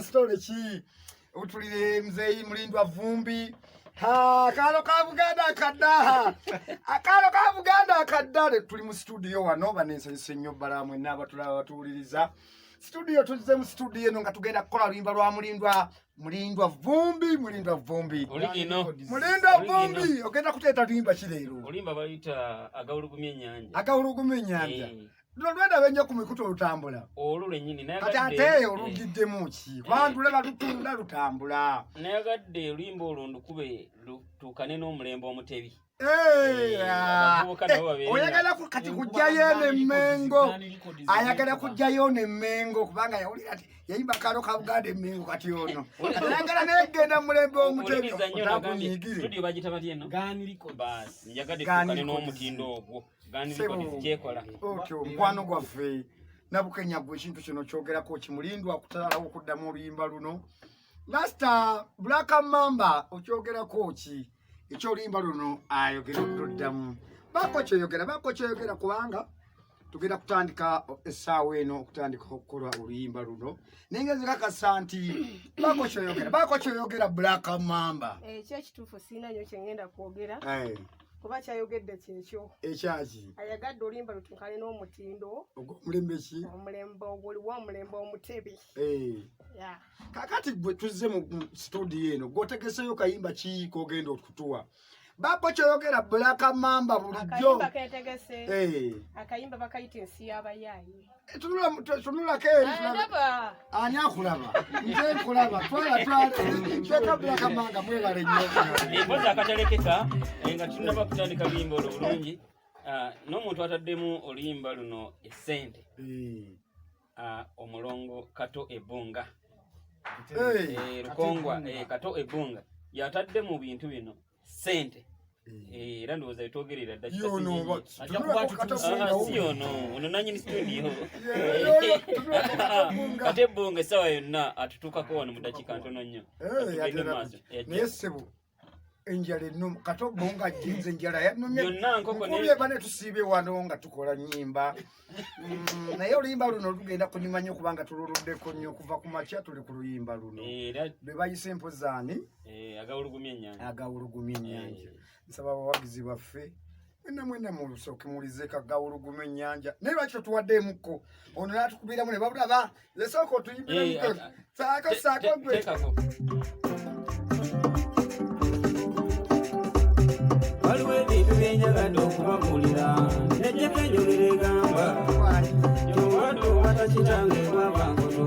story ki utulire mzee Mulindwa Vumbi ha kalo ka Buganda kadda akalo ka Buganda kadda tuli mu studio wano banense nnyo balamwe n'abatulaba batuliriza studio tuzze mu studio eno nga tugenda kukola luyimba lwa Mulindwa Vumbi Mulindwa Vumbi ogenda kuteeta luyimba ki leero oluyimba bayita agawulugumya ennyanja Lwenda benye kumikuto lutambula. Olule nyini nayagadde. Ate olugiddemu ki? Kwandule batutunda lutambula. Nayagadde oluyimba olundu kube tukane n'omulembe omutebi. Oyagala kati kujjayo n'emmengo. Ayagala kujjayo n'emmengo kubanga yawulira ati yayimba kalo ka Buganda emmengo kati ono. Oyagala n'egenda mulembe omutebi. Studio bagita batye no? Ganiriko basi. Njagadde tukane n'omutindo ogwo. Mukwano gwaffe nabukenya gwe ekintu kino kyogerako Mulindwa akutalawo okuddamu oluyimba luno lasta Black Mamba okyogerako ki ekyoluyimba luno ayogera okuddamu bako kyoyogera kubanga tugenda kutandika essaawa eno okutandika okukola oluyimba luno naye nzikakasa nti bako kyoyogera Black Mamba ekituufu siina nnyo kye ngenda kwogera kuba kyayogedde kyekyo ekyaki ayagadde oluyimba lutuukane n'omutindo omulembe ki omulembe ogwoliwo omulembe omutebi kakati gwe tuzze mu studio eno gwotegeseyo kayimba ki kogenda okutuwa bako kyoyogera Black Mamba bulijjo akayimba bakayita ensi y'abayaayi tunula keri ani akulaba nze nkulaba twala kyeka Black Mamba mwebale nnyo empoza akatalekeka nga tunaba kutandika luyimba olulungi n'omuntu ataddemu oluyimba luno essente omulongo Kato Ebbunga Lukongwa Kato Ebbunga yatadde mu bintu bino sente era ndowooza bitwogerera dda ono nanyini studio Kato Ebbunga essaawa yonna atutuukako wano mu dakiika ntono nnyo naye ssebo enjala ennomu Kato Ebbunga jinze enjala yanomye bane tusiibe wano nga tukola nnyimba naye oluyimba luno lugenda kunyuma nnyo kubanga tululuddeko nnyo kuva ku makya tuli ku luyimba luno lwe bayise empozaani agawulugumya ennyanja nsaba abawagizi baffe mwena musooke mulizeeko agawulugumya ennyanja naye lwaki tuwaddeemukko ono n'atukubiramu ne babulaba esooka otuyimbiremu saako gwe waliwo ebintu byenjagadde okubabuulira nejjeko enjogera egamba gyobadde obata kitange bwabankoto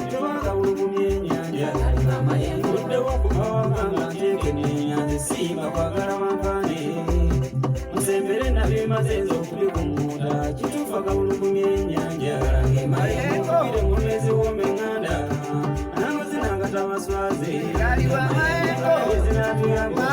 tewagawulugumya ennyanja buddewo okubawaganga nteeke n'ennyanja simba kwagala wampaane musembere nabimaze nze okubikumuuta kituufu agawulugumya ennyanja emayenkubire mu mwezi w'omenganda nango zinangata baswaze zinatuyamba